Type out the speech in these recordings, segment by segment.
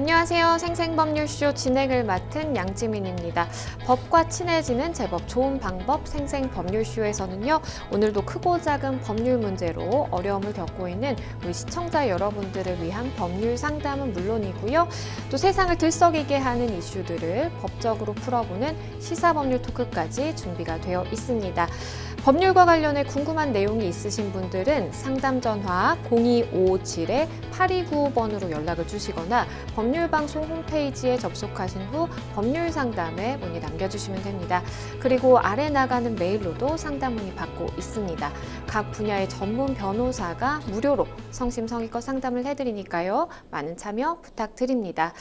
안녕하세요. 생생법률쇼 진행을 맡은 양지민입니다. 법과 친해지는 제법 좋은 방법 생생법률쇼에서는요. 오늘도 크고 작은 법률 문제로 어려움을 겪고 있는 우리 시청자 여러분들을 위한 법률 상담은 물론이고요. 또 세상을 들썩이게 하는 이슈들을 법적으로 풀어보는 시사법률 토크까지 준비가 되어 있습니다. 법률과 관련해 궁금한 내용이 있으신 분들은 상담 전화 02557-8295번으로 연락을 주시거나 법률방송 홈페이지에 접속하신 후 법률 상담에 문의 남겨주시면 됩니다. 그리고 아래 나가는 메일로도 상담 문의 받고 있습니다. 각 분야의 전문 변호사가 무료로 성심성의껏 상담을 해드리니까요. 많은 참여 부탁드립니다.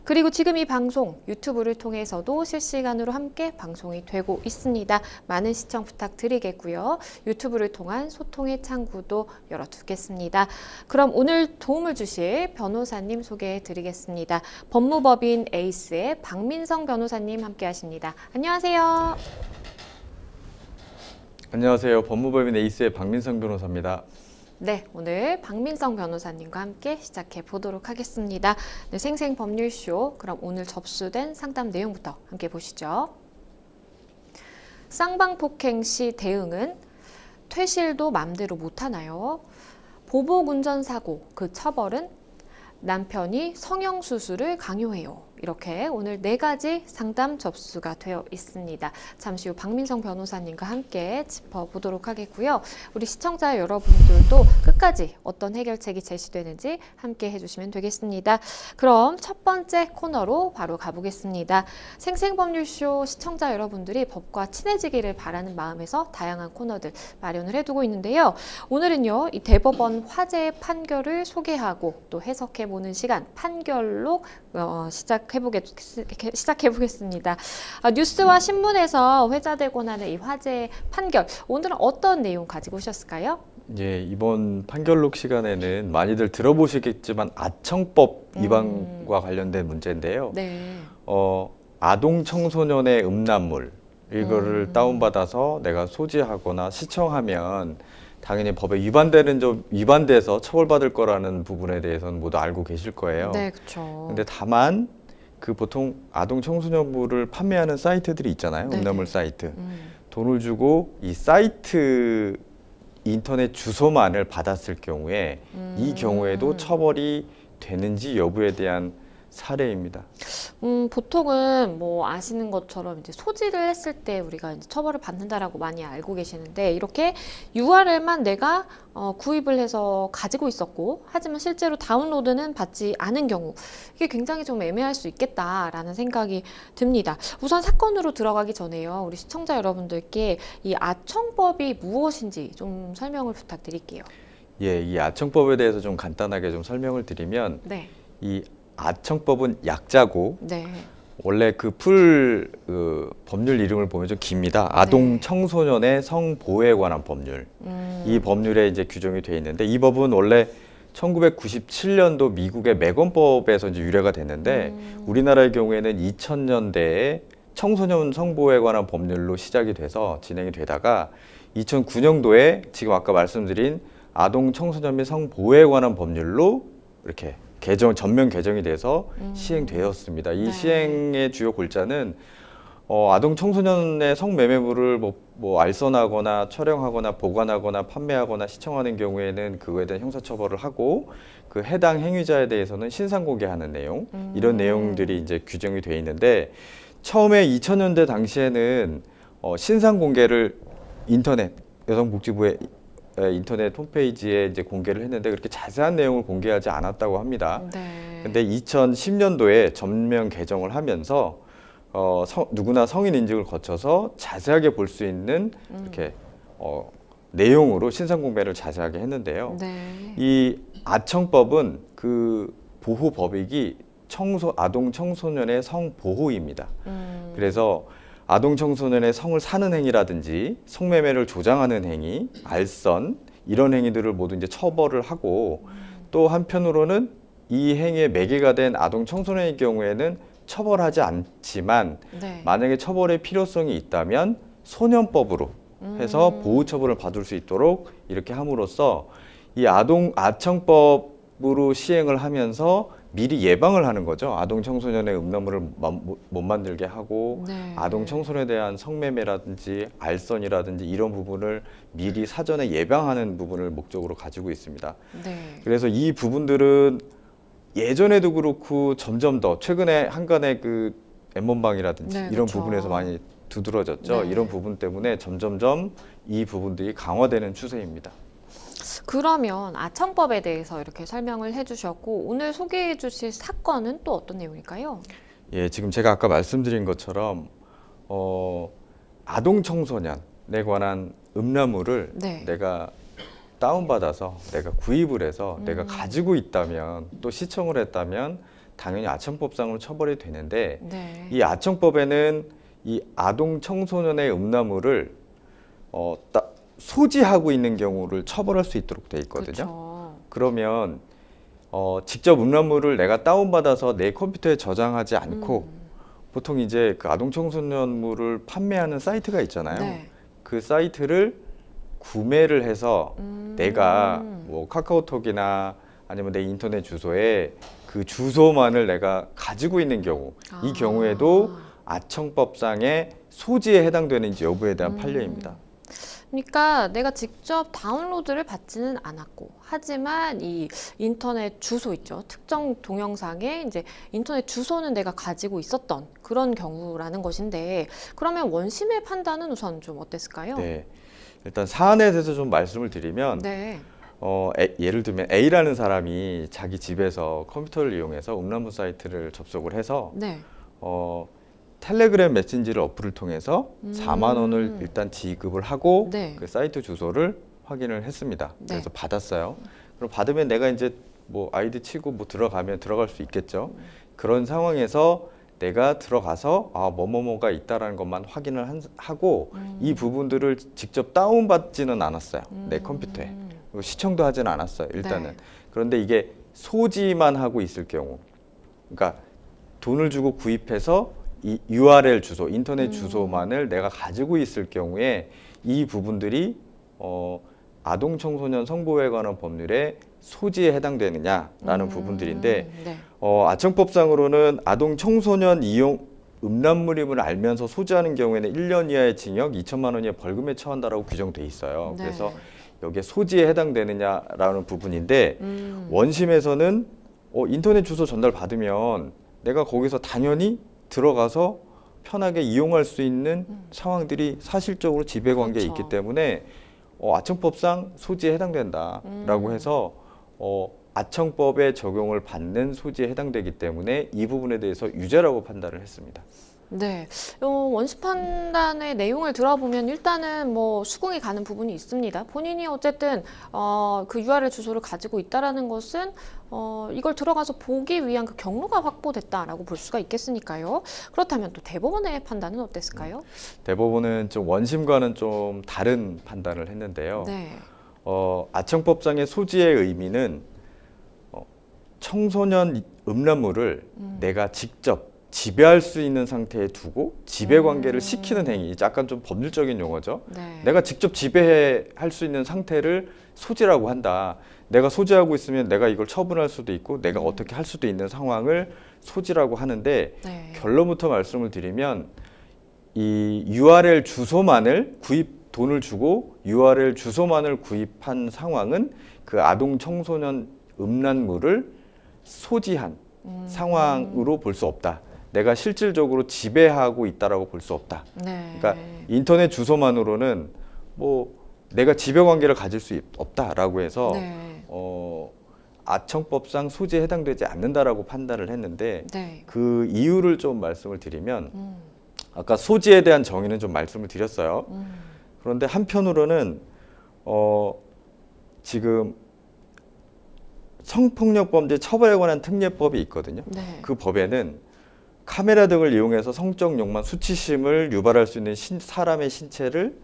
그리고 지금 이 방송 유튜브를 통해서도 실시간으로 함께 방송이 되고 있습니다. 많은 시청 부탁드리겠고요. 유튜브를 통한 소통의 창구도 열어두겠습니다. 그럼 오늘 도움을 주실 변호사님 소개해 드리겠습니다. 법무법인 에이스의 박민성 변호사님 함께 하십니다. 안녕하세요. 안녕하세요. 법무법인 에이스의 박민성 변호사입니다. 네, 오늘 박민성 변호사님과 함께 시작해 보도록 하겠습니다. 네, 생생법률쇼. 그럼 오늘 접수된 상담 내용부터 함께 보시죠. 쌍방폭행 시 대응은 퇴실도 맘대로 못하나요? 보복운전사고 그 처벌은 남편이 성형수술을 강요해요. 이렇게 오늘 4가지 상담 접수가 되어 있습니다. 잠시 후 박민성 변호사님과 함께 짚어보도록 하겠고요. 우리 시청자 여러분들도 끝까지 어떤 해결책이 제시되는지 함께 해주시면 되겠습니다. 그럼 첫 번째 코너로 바로 가보겠습니다. 생생법률쇼 시청자 여러분들이 법과 친해지기를 바라는 마음에서 다양한 코너들 마련을 해두고 있는데요. 오늘은요, 이 대법원 화재의 판결을 소개하고 또 해석해보는 시간, 판결록 시작해보겠습니다. 뉴스와 신문에서 회자되고 나는 이 화재의 판결, 오늘은 어떤 내용 가지고 오셨을까요? 예, 이번 판결록 시간에는 많이들 들어보시겠지만 아청법 위반과 관련된 문제인데요. 네. 아동 청소년의 음란물 이거를 다운받아서 내가 소지하거나 시청하면 당연히 법에 위반돼서 처벌받을 거라는 부분에 대해서는 모두 알고 계실 거예요. 네, 그렇죠. 근데 다만 그 보통 아동 청소년물을 판매하는 사이트들이 있잖아요. 음란물 사이트. 돈을 주고 이 사이트 인터넷 주소만을 받았을 경우에 이 경우에도 처벌이 되는지 여부에 대한 사례입니다. 보통은 뭐 아시는 것처럼 이제 소지를 했을 때 우리가 이제 처벌을 받는다라고 많이 알고 계시는데, 이렇게 URL만 내가 구입을 해서 가지고 있었고 하지만 실제로 다운로드는 받지 않은 경우, 이게 굉장히 좀 애매할 수 있겠다라는 생각이 듭니다. 우선 사건으로 들어가기 전에요, 우리 시청자 여러분들께 이 아청법이 무엇인지 좀 설명을 부탁드릴게요. 예, 이 아청법에 대해서 좀 간단하게 좀 설명을 드리면, 네. 이 아청법은 약자고, 네. 원래 그 법률 이름을 보면 좀 깁니다. 아동 청소년의 성보호에 관한 법률. 이 법률에 이제 규정이 되어 있는데, 이 법은 원래 1997년도 미국의 맥건법에서 이제 유래가 됐는데, 우리나라의 경우에는 2000년대에 청소년 성보호에 관한 법률로 시작이 돼서 진행이 되다가 2009년도에 지금 아까 말씀드린 아동 청소년 및 성보호에 관한 법률로 이렇게 전면 개정이 돼서 시행되었습니다. 이 시행의 주요 골자는 아동 청소년의 성매매물을 알선하거나 촬영하거나 보관하거나 판매하거나 시청하는 경우에는 그거에 대한 형사처벌을 하고, 그 해당 행위자에 대해서는 신상공개하는 내용, 이런 내용들이 이제 규정이 되어 있는데, 처음에 2000년대 당시에는 신상공개를 여성복지부의 인터넷 홈페이지에 이제 공개를 했는데 그렇게 자세한 내용을 공개하지 않았다고 합니다. 근데 2010년도에 전면 개정을 하면서 누구나 성인 인증을 거쳐서 자세하게 볼 수 있는 이렇게 내용으로 신상 공개를 자세하게 했는데요. 이 아청법은 그 보호 법익이 아동 청소년의 성보호입니다. 그래서 아동 청소년의 성을 사는 행위라든지 성매매를 조장하는 행위, 알선, 이런 행위들을 모두 이제 처벌을 하고, 또 한편으로는 이 행위에 매개가 된 아동 청소년의 경우에는 처벌하지 않지만 만약에 처벌의 필요성이 있다면 소년법으로 해서 보호 처벌을 받을 수 있도록 이렇게 함으로써 이 아청법으로 시행을 하면서 미리 예방을 하는 거죠. 아동 청소년의 음란물을 못 만들게 하고 네. 아동 청소년에 대한 성매매라든지 알선이라든지 이런 부분을 미리 사전에 예방하는 부분을 목적으로 가지고 있습니다. 네. 그래서 이 부분들은 예전에도 그렇고 점점 더 최근에 한간의 그 엠번방이라든지 네, 이런 그렇죠. 부분에서 많이 두드러졌죠. 네. 이런 부분 때문에 점점점 이 부분들이 강화되는 추세입니다. 그러면 아청법에 대해서 이렇게 설명을 해주셨고 오늘 소개해 주실 사건은 또 어떤 내용일까요? 예, 지금 제가 아까 말씀드린 것처럼 아동 청소년에 관한 음란물을 네. 내가 다운받아서 내가 구입을 해서 내가 가지고 있다면 또 시청을 했다면 당연히 아청법상으로 처벌이 되는데 네. 이 아청법에는 이 아동 청소년의 음란물을 소지하고 있는 경우를 처벌할 수 있도록 돼 있거든요. 그렇죠. 그러면 직접 음란물을 내가 다운받아서 내 컴퓨터에 저장하지 않고 보통 이제 그 아동 청소년물을 판매하는 사이트가 있잖아요. 네. 그 사이트를 구매를 해서 내가 뭐 카카오톡이나 아니면 내 인터넷 주소에 그 주소만을 내가 가지고 있는 경우 이 경우에도 아청법상의 소지에 해당되는지 여부에 대한 판례입니다. 그러니까 내가 직접 다운로드를 받지는 않았고 하지만 이 인터넷 주소 있죠. 특정 동영상의 이제 인터넷 주소는 내가 가지고 있었던 그런 경우라는 것인데 그러면 원심의 판단은 우선 좀 어땠을까요? 네, 일단 사안에 대해서 좀 말씀을 드리면 네. 예를 들면 A라는 사람이 자기 집에서 컴퓨터를 이용해서 음란물 사이트를 접속을 해서 네. 텔레그램 메신저를 어플을 통해서 4만 원을 일단 지급을 하고 네. 그 사이트 주소를 확인을 했습니다. 네. 그래서 받았어요. 그럼 받으면 내가 이제 뭐 아이디 치고 뭐 들어가면 들어갈 수 있겠죠. 그런 상황에서 내가 들어가서 뭐뭐뭐가 있다라는 것만 확인을 하고 이 부분들을 직접 다운받지는 않았어요. 내 컴퓨터에. 그리고 시청도 하지는 않았어요. 일단은. 네. 그런데 이게 소지만 하고 있을 경우, 그러니까 돈을 주고 구입해서 이 URL 주소, 인터넷 주소만을 내가 가지고 있을 경우에 이 부분들이 아동 청소년 성보호에 관한 법률의 소지에 해당되느냐라는 부분들인데 네. 아청법상으로는 아동 청소년 이용 음란물임을 알면서 소지하는 경우에는 1년 이하의 징역, 2천만 원 이하의 벌금에 처한다라고 규정돼 있어요. 네. 그래서 여기에 소지에 해당되느냐라는 부분인데 원심에서는 인터넷 주소 전달 받으면 내가 거기서 당연히 들어가서 편하게 이용할 수 있는 상황들이 사실적으로 지배관계에 그렇죠. 있기 때문에 아청법상 소지에 해당된다라고 해서 아청법에 적용을 받는 소지에 해당되기 때문에 이 부분에 대해서 유죄라고 판단을 했습니다. 네, 원심 판단의 내용을 들어보면 일단은 뭐 수긍이 가는 부분이 있습니다. 본인이 어쨌든 그 URL 주소를 가지고 있다라는 것은 이걸 들어가서 보기 위한 그 경로가 확보됐다라고 볼 수가 있겠으니까요. 그렇다면 또 대법원의 판단은 어땠을까요? 대법원은 좀 원심과는 좀 다른 판단을 했는데요. 네, 아청법상의 소지의 의미는 청소년 음란물을 내가 직접 지배할 수 있는 상태에 두고 지배 관계를 시키는 행위, 약간 좀 법률적인 용어죠. 네. 내가 직접 지배할 수 있는 상태를 소지라고 한다. 내가 소지하고 있으면 내가 이걸 처분할 수도 있고 내가 어떻게 할 수도 있는 상황을 소지라고 하는데 네. 결론부터 말씀을 드리면 이 URL 주소만을 돈을 주고 URL 주소만을 구입한 상황은 그 아동 청소년 음란물을 소지한 상황으로 볼 수 없다. 내가 실질적으로 지배하고 있다라고 볼 수 없다. 네. 그러니까 인터넷 주소만으로는 뭐 내가 지배 관계를 가질 수 없다라고 해서 네. 아청법상 소지에 해당되지 않는다라고 판단을 했는데 네. 그 이유를 좀 말씀을 드리면 아까 소지에 대한 정의는 좀 말씀을 드렸어요. 그런데 한편으로는 지금 성폭력범죄 처벌에 관한 특례법이 있거든요. 네. 그 법에는 카메라 등을 이용해서 성적 욕망, 수치심을 유발할 수 있는 사람의 신체를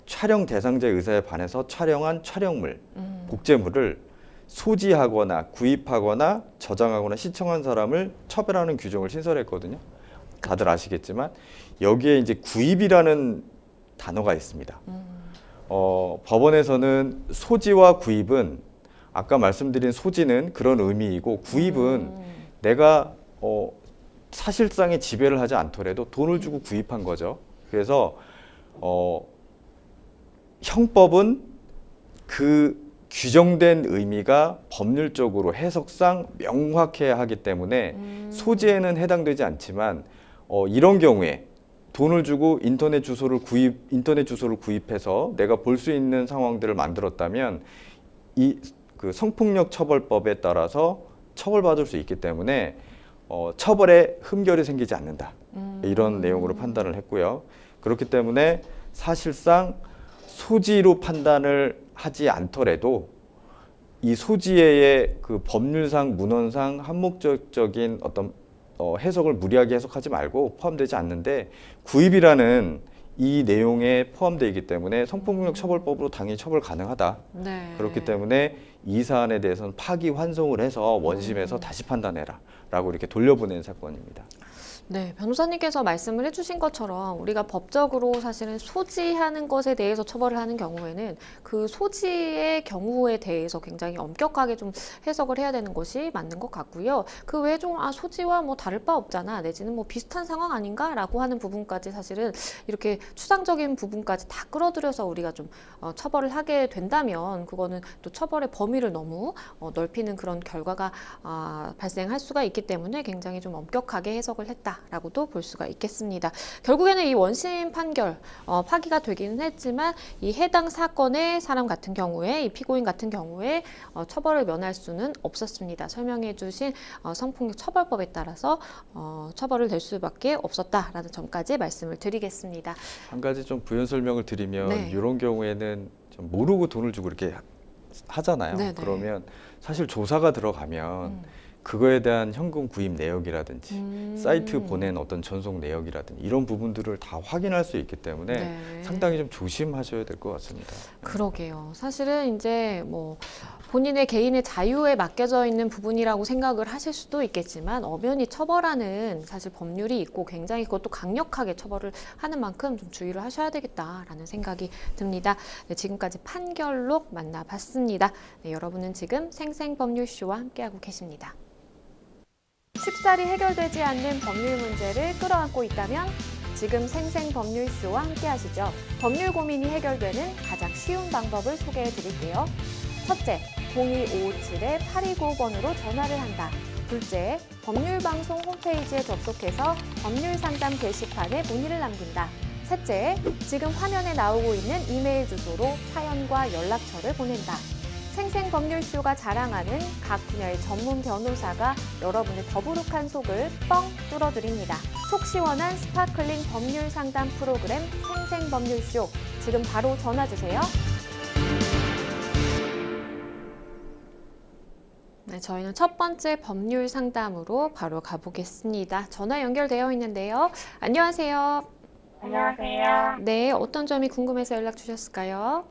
촬영 대상자의 의사에 반해서 촬영한 촬영물, 복제물을 소지하거나 구입하거나 저장하거나 시청한 사람을 처벌하는 규정을 신설했거든요. 다들 아시겠지만 여기에 이제 구입이라는 단어가 있습니다. 법원에서는 소지와 구입은 아까 말씀드린 소지는 그런 의미이고 구입은 내가 사실상의 지배를 하지 않더라도 돈을 주고 구입한 거죠. 그래서 형법은 그 규정된 의미가 법률적으로 해석상 명확해야 하기 때문에 소지에는 해당되지 않지만 이런 경우에 돈을 주고 인터넷 주소를 구입해서 내가 볼 수 있는 상황들을 만들었다면 그 성폭력 처벌법에 따라서 처벌받을 수 있기 때문에 처벌에 흠결이 생기지 않는다. 이런 내용으로 판단을 했고요. 그렇기 때문에 사실상 소지로 판단을 하지 않더라도 이 소지의 그 법률상 문헌상 한목적인 어떤 해석을 무리하게 해석하지 말고 포함되지 않는데 구입이라는 이 내용에 포함되어 있기 때문에 성폭력 처벌법으로 당연히 처벌 가능하다. 네. 그렇기 때문에 이 사안에 대해서는 파기환송을 해서 원심에서 다시 판단해라 라고 이렇게 돌려보낸 사건입니다. 네, 변호사님께서 말씀을 해주신 것처럼 우리가 법적으로 사실은 소지하는 것에 대해서 처벌을 하는 경우에는 그 소지의 경우에 대해서 굉장히 엄격하게 좀 해석을 해야 되는 것이 맞는 것 같고요. 그 외에 좀 소지와 뭐 다를 바 없잖아, 내지는 뭐 비슷한 상황 아닌가라고 하는 부분까지 사실은 이렇게 추상적인 부분까지 다 끌어들여서 우리가 좀 처벌을 하게 된다면 그거는 또 처벌의 범위를 너무 넓히는 그런 결과가 발생할 수가 있기 때문에 굉장히 좀 엄격하게 해석을 했다. 라고도 볼 수가 있겠습니다. 결국에는 이 원심 판결 파기가 되기는 했지만 이 해당 사건의 사람 같은 경우에 이 피고인 같은 경우에 처벌을 면할 수는 없었습니다. 설명해 주신 성폭력 처벌법에 따라서 처벌을 낼 수밖에 없었다라는 점까지 말씀을 드리겠습니다. 한 가지 좀 부연 설명을 드리면 네. 이런 경우에는 좀 모르고 돈을 주고 이렇게 하잖아요. 네네. 그러면 사실 조사가 들어가면 그거에 대한 현금 구입 내역이라든지 사이트 보낸 어떤 전송 내역이라든지 이런 부분들을 다 확인할 수 있기 때문에 네. 상당히 좀 조심하셔야 될 것 같습니다. 그러게요. 사실은 이제 뭐 본인의 개인의 자유에 맡겨져 있는 부분이라고 생각을 하실 수도 있겠지만 엄연히 처벌하는 사실 법률이 있고 굉장히 그것도 강력하게 처벌을 하는 만큼 좀 주의를 하셔야 되겠다라는 생각이 듭니다. 네, 지금까지 판결록 만나봤습니다. 네, 여러분은 지금 생생법률쇼와 함께하고 계십니다. 쉽사리 해결되지 않는 법률 문제를 끌어안고 있다면 지금 생생법률쇼와 함께하시죠. 법률 고민이 해결되는 가장 쉬운 방법을 소개해 드릴게요. 첫째, 02557-8295번으로 전화를 한다. 둘째, 법률방송 홈페이지에 접속해서 법률상담 게시판에 문의를 남긴다. 셋째, 지금 화면에 나오고 있는 이메일 주소로 사연과 연락처를 보낸다. 생생법률쇼가 자랑하는 각 분야의 전문 변호사가 여러분의 더부룩한 속을 뻥 뚫어드립니다. 속 시원한 스파클링 법률 상담 프로그램 생생법률쇼, 지금 바로 전화주세요. 네, 저희는 첫 번째 법률 상담으로 바로 가보겠습니다. 전화 연결되어 있는데요. 안녕하세요. 안녕하세요. 네, 어떤 점이 궁금해서 연락 주셨을까요?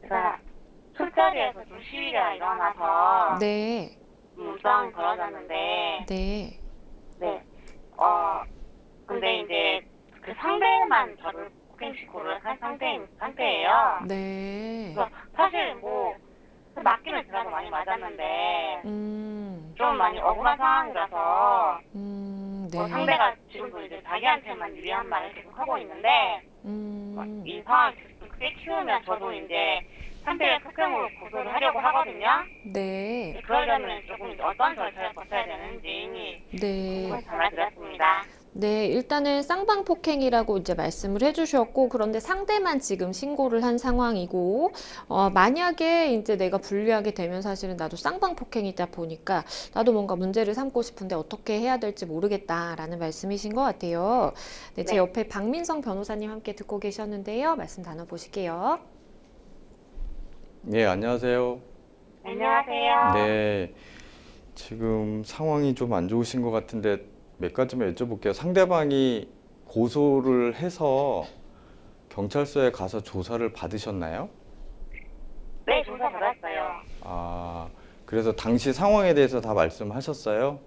제가 술자리에서 좀 시위가 일어나서 네, 문상이 벌어졌는데, 네, 네, 근데 이제 그 상대만 저를 폭행시고를 한 상태예요. 네. 그래서 사실 뭐 맞기는 제가 더 많이 맞았는데 좀 많이 억울한 상황이라서 네. 상대가 지금도 이제 자기한테만 유리한 말을 계속 하고 있는데 이 상황이 계속 크게 키우면 저도 이제 상대의 폭행으로 고소를 하려고 하거든요. 네. 그러려면 조금 어떤 절차를 거쳐야 되는지 네. 전화드렸습니다. 네, 일단은 쌍방폭행이라고 이제 말씀을 해주셨고, 그런데 상대만 지금 신고를 한 상황이고, 만약에 이제 내가 불리하게 되면 사실은 나도 쌍방폭행이다 보니까 나도 뭔가 문제를 삼고 싶은데 어떻게 해야 될지 모르겠다라는 말씀이신 것 같아요. 네, 제 네. 옆에 박민성 변호사님 함께 듣고 계셨는데요. 말씀 나눠보실게요. 네, 안녕하세요. 안녕하세요. 네, 지금 상황이 좀 안 좋으신 것 같은데 몇 가지만 여쭤볼게요. 상대방이 고소를 해서 경찰서에 가서 조사를 받으셨나요? 네, 조사 받았어요. 아, 그래서 당시 상황에 대해서 다 말씀하셨어요?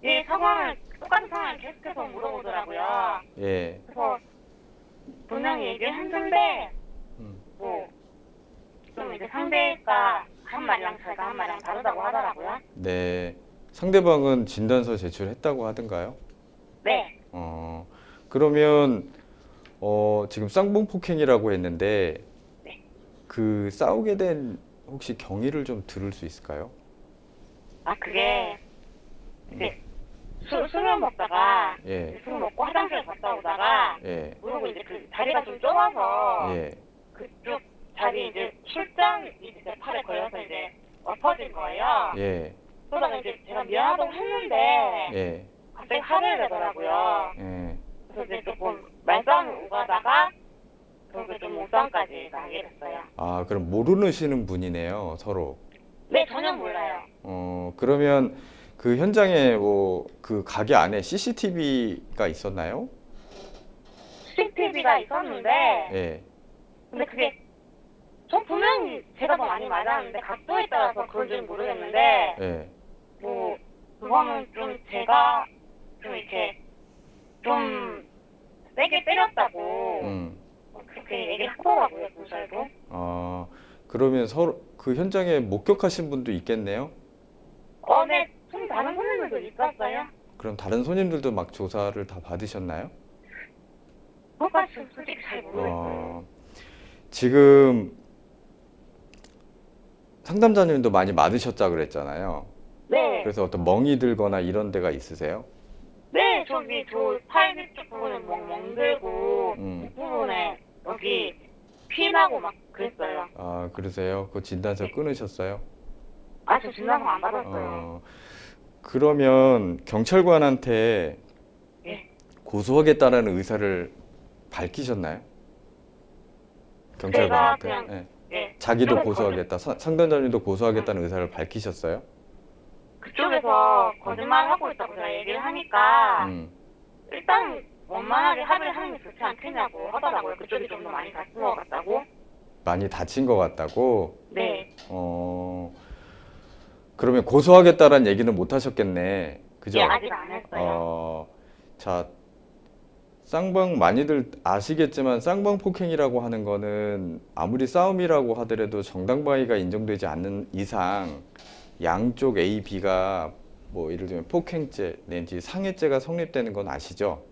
예, 똑같은 상황을 계속해서 물어보더라고요. 예. 그래서 분명히 얘기를 했는데, 좀 이제 상대가 한 말이랑 저희가 한 말이랑 다르다고 하더라고요. 네. 상대방은 진단서 제출했다고 하던가요? 네. 그러면 지금 쌍봉폭행이라고 했는데 네. 그 싸우게 된 혹시 경위를 좀 들을 수 있을까요? 그게 이제 술을 먹다가 예, 술 먹고 화장실 갔다 오다가 예, 그리고 이제 그 자리가 좀 좁아서 예, 그쪽 자리 이제 출장이 이제 팔에 걸려서 이제 엎어진 거예요. 예, 그러다가 이제 제가 미안하다고 했는데 예, 갑자기 화를 내더라고요. 예. 그래서 이제 조금 말싸움을 오가다가 결국에 좀 몸싸움까지 나게 됐어요. 그럼 모르시는 분이네요, 서로. 네, 전혀 몰라요. 그러면 그 현장에 뭐 그 가게 안에 CCTV가 있었나요? CCTV가 있었는데 예, 근데 그게 전 분명히 제가 더 많이 맞았는데 각도에 따라서 그런지는 모르겠는데 예. 뭐 그거는 좀 제가 좀 이렇게 좀 세게 때렸다고 그렇게 얘기를 하더라고요, 경찰도. 그러면 서로 그 현장에 목격하신 분도 있겠네요? 네, 좀 다른 손님들도 있었어요. 그럼 다른 손님들도 막 조사를 다 받으셨나요? 그것까지 솔직히 잘 모르겠어요. 지금 상담자님도 많이 맞으셨다 그랬잖아요. 네. 그래서 어떤 멍이 들거나 이런 데가 있으세요? 네, 저기 저 팔 뒤쪽 부분에 멍들고 뒷부분에 여기 피 나고 막 그랬어요. 그러세요? 그 진단서 끊으셨어요? 저 진단서 안 받았어요. 그러면 경찰관한테 예. 고소하겠다라는 의사를 밝히셨나요? 경찰관한테? 제가 그냥, 예. 예. 자기도 그쪽에서 고소하겠다, 상담자님도 고소하겠다는 의사를 밝히셨어요? 그쪽에서 거짓말하고 있다고 제가 얘기를 하니까 일단 원만하게 합의를 하는 게 좋지 않겠냐고 하더라고요. 그쪽이 좀 더 많이 다친 것 같다고. 많이 다친 것 같다고? 네. 그러면 고소하겠다라는 얘기는 못 하셨겠네. 그죠? 예, 아직 안 했어요. 자, 쌍방 많이들 아시겠지만 쌍방 폭행이라고 하는 거는 아무리 싸움이라고 하더라도 정당방위가 인정되지 않는 이상 양쪽 A, B가 뭐 예를 들면 폭행죄 내지 상해죄가 성립되는 건 아시죠?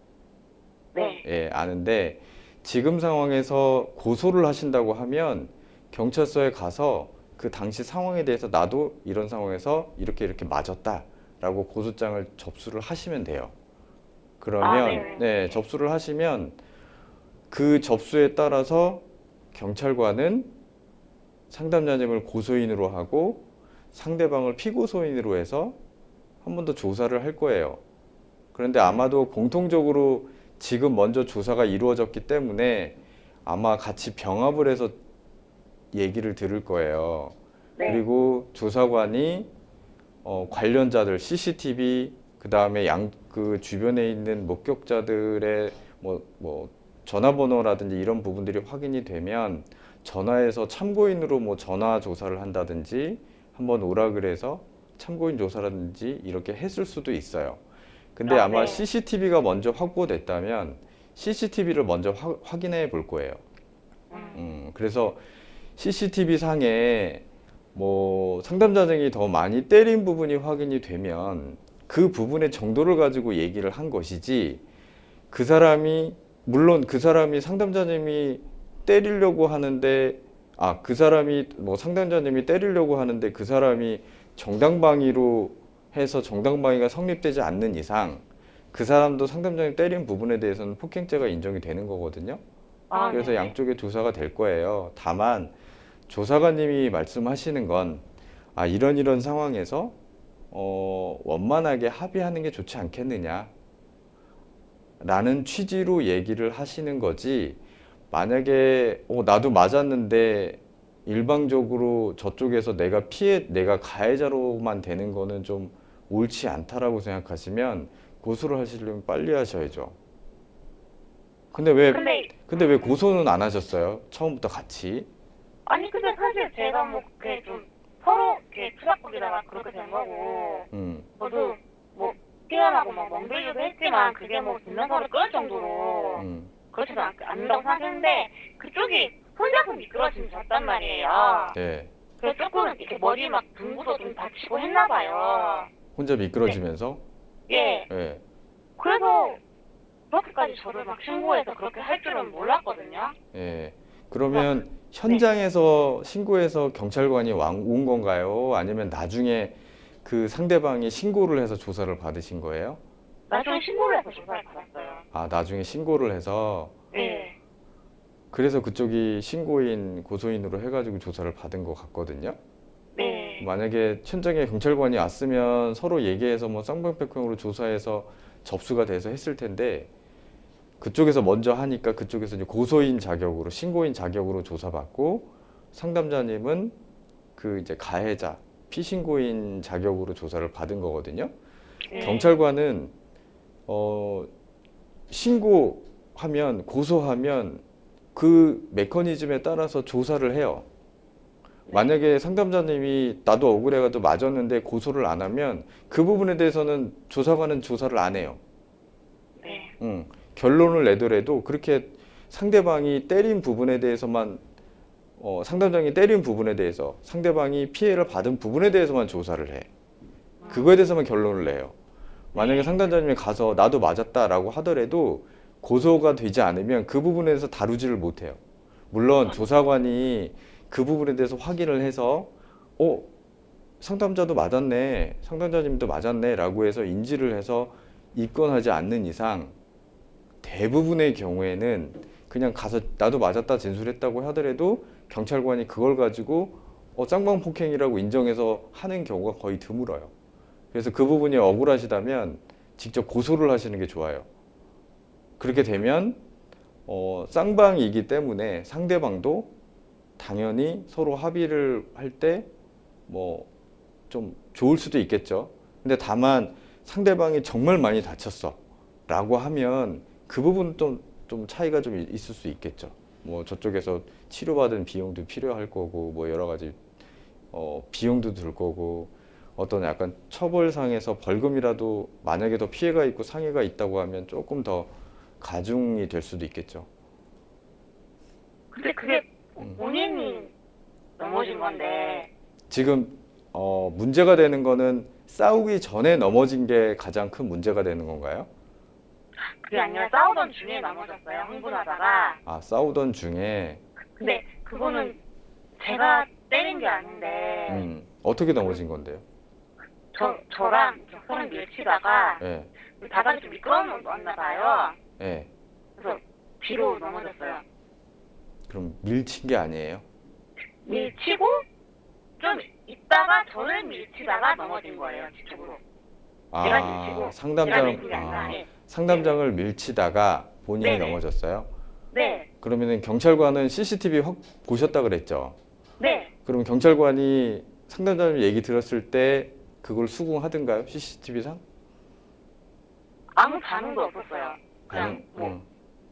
네. 예, 아는데 지금 상황에서 고소를 하신다고 하면 경찰서에 가서 그 당시 상황에 대해서 나도 이런 상황에서 이렇게 맞았다라고 고소장을 접수를 하시면 돼요. 그러면 네, 접수를 하시면 그 접수에 따라서 경찰관은 상담자님을 고소인으로 하고 상대방을 피고소인으로 해서 한 번 더 조사를 할 거예요. 그런데 아마도 공통적으로 지금 먼저 조사가 이루어졌기 때문에 아마 같이 병합을 해서 얘기를 들을 거예요. 네. 그리고 조사관이 관련자들 CCTV 그다음에 그 주변에 있는 목격자들의 뭐 전화번호라든지 이런 부분들이 확인이 되면 전화해서 참고인으로 뭐 전화 조사를 한다든지 한번 오라 그래서 참고인 조사라든지 이렇게 했을 수도 있어요. 근데 아마 네. CCTV가 먼저 확보됐다면 CCTV를 먼저 확인해 볼 거예요. 그래서 CCTV 상에 뭐 상담자등이 더 많이 때린 부분이 확인이 되면 그 부분의 정도를 가지고 얘기를 한 것이지 그 사람이 물론 그 사람이 상담자님이 때리려고 하는데 그 사람이 뭐 상담자님이 때리려고 하는데 그 사람이 정당방위로 해서 정당방위가 성립되지 않는 이상 그 사람도 상담자님 때린 부분에 대해서는 폭행죄가 인정이 되는 거거든요. 그래서 네. 양쪽의 조사가 될 거예요. 다만 조사관님이 말씀하시는 건 이런 상황에서 원만하게 합의하는 게 좋지 않겠느냐 라는 취지로 얘기를 하시는 거지 만약에 나도 맞았는데 일방적으로 저쪽에서 내가 가해자로만 되는 거는 좀 옳지 않다라고 생각하시면 고소를 하시려면 빨리 하셔야죠. 근데 왜 고소는 안 하셨어요? 처음부터 같이? 아니 근데 사실 제가 뭐 그게 좀 서로 이렇게 투닥거리다가 그렇게 된 거고 저도 뭐 피어나고 막 멍들기도 했지만 그게 뭐 진단서를 끌 정도로 그렇지도 않는다고 생각했는데 그쪽이 혼자서 미끄러지셨단 말이에요. 네. 그래서 조금 이렇게 머리 막 등부도 좀 다치고 했나 봐요. 혼자 미끄러지면서? 예. 예. 그래서 그렇게까지 저를 막 신고해서 그렇게 할 줄은 몰랐거든요. 예. 그러면 현장에서 신고해서 경찰관이 온 건가요? 아니면 나중에 그 상대방이 신고를 해서 조사를 받으신 거예요? 나중에 신고를 해서 조사를 받았어요. 아, 나중에 신고를 해서? 예. 그래서 그쪽이 신고인, 고소인으로 해가지고 조사를 받은 것 같거든요. 네. 만약에 현장에 경찰관이 왔으면 서로 얘기해서 뭐 쌍방백형으로 조사해서 접수가 돼서 했을 텐데 그쪽에서 먼저 하니까 그쪽에서 이제 고소인 자격으로, 신고인 자격으로 조사받고 상담자님은 그 이제 가해자, 피신고인 자격으로 조사를 받은 거거든요. 네. 경찰관은 신고하면, 고소하면 그 메커니즘에 따라서 조사를 해요. 만약에 상담자님이 나도 억울해가지고 맞았는데 고소를 안 하면 그 부분에 대해서는 조사관은 조사를 안 해요. 네. 결론을 내더라도 그렇게 상대방이 때린 부분에 대해서만 상담장이 때린 부분에 대해서 상대방이 피해를 받은 부분에 대해서만 조사를 해. 그거에 대해서만 결론을 내요. 만약에 상담자님이 가서 나도 맞았다라고 하더라도 고소가 되지 않으면 그 부분에 대해서 다루지를 못해요. 물론 조사관이 그 부분에 대해서 확인을 해서 상담자도 맞았네, 상담자님도 맞았네 라고 해서 인지를 해서 입건하지 않는 이상 대부분의 경우에는 그냥 가서 나도 맞았다 진술했다고 하더라도 경찰관이 그걸 가지고 쌍방폭행이라고 인정해서 하는 경우가 거의 드물어요. 그래서 그 부분이 억울하시다면 직접 고소를 하시는 게 좋아요. 그렇게 되면 쌍방이기 때문에 상대방도 당연히 서로 합의를 할 때 뭐 좀 좋을 수도 있겠죠. 근데 다만 상대방이 정말 많이 다쳤어 라고 하면 그 부분 좀 차이가 좀 있을 수 있겠죠. 뭐 저쪽에서 치료받은 비용도 필요할 거고 뭐 여러 가지 비용도 들 거고 어떤 약간 처벌상에서 벌금이라도 만약에 더 피해가 있고 상해가 있다고 하면 조금 더 가중이 될 수도 있겠죠. 근데 그게 본인이 넘어진 건데. 지금 문제가 되는 거는 싸우기 전에 넘어진 게 가장 큰 문제가 되는 건가요? 그게 아니라 싸우던 중에 넘어졌어요. 흥분하다가. 아, 싸우던 중에. 근데 그거는 제가 때린 게 아닌데 어떻게 넘어진 건데요? 저랑 서로 밀치다가 예. 바닥이 좀 미끄러웠나 봐요. 예. 그래서 뒤로 넘어졌어요. 그럼 밀친 게 아니에요? 밀치고 좀 있다가 저를 밀치다가 넘어진 거예요. 뒤쪽으로. 제가 밀치고 제가 밀친 게 아니라. 네. 상담장을 밀치다가 본인이 네네. 넘어졌어요? 네. 그러면 경찰관은 CCTV 보셨다 그랬죠? 네. 그럼 경찰관이 상담자님 얘기 들었을 때 그걸 수긍하든가요? CCTV상? 아무 반응도 없었어요. 그냥 뭐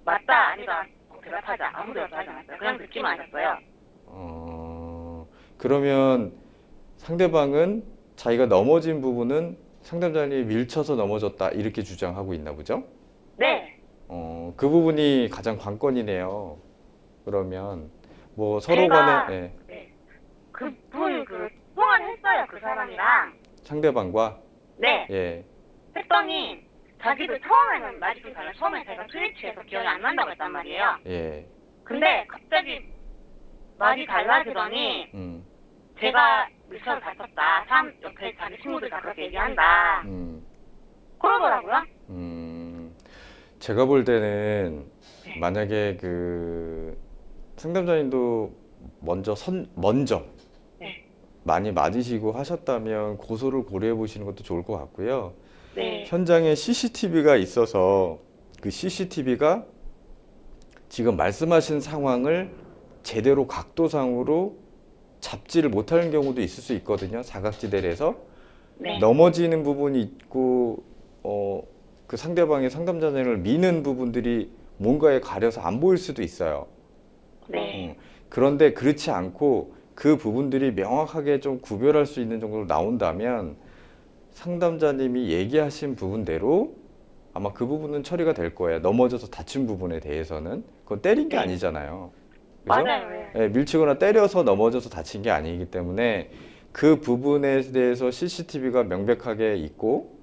맞다 아니다 대답하자 아무 대답도 하지 않았어요. 그냥 듣기만 하셨어요. 그러면 상대방은 자기가 넘어진 부분은 상담자님이 밀쳐서 넘어졌다 이렇게 주장하고 있나 보죠? 네. 그 부분이 가장 관건이네요. 그러면 뭐 서로 간에 네. 그분 통화를 했어요. 그 사람이랑. 상대방과? 네. 예. 했더니 자기도 처음에는 말이 좀 달라. 처음에 제가 트위치에서 기억이 안 난다고 했단 말이에요. 예. 근데 갑자기 말이 달라지더니 제가 밀쳐서 다쳤다. 사람 옆에 자기 친구들 다 그렇게 얘기한다. 그러더라고요. 제가 볼 때는 만약에 그 상담자님도 먼저 네. 많이 맞으시고 하셨다면 고소를 고려해 보시는 것도 좋을 것 같고요. 네. 현장에 CCTV가 있어서 그 CCTV가 지금 말씀하신 상황을 제대로 각도상으로 잡지를 못하는 경우도 있을 수 있거든요. 사각지대에서 네. 넘어지는 부분이 있고 그 상대방의 상담자를 미는 부분들이 뭔가에 가려서 안 보일 수도 있어요. 네. 그런데 그렇지 않고 그 부분들이 명확하게 좀 구별할 수 있는 정도로 나온다면 상담자님이 얘기하신 부분대로 아마 그 부분은 처리가 될 거예요. 넘어져서 다친 부분에 대해서는. 그건 때린 게 아니잖아요. 그죠? 맞아요. 네, 밀치거나 때려서 넘어져서 다친 게 아니기 때문에 그 부분에 대해서 CCTV가 명백하게 있고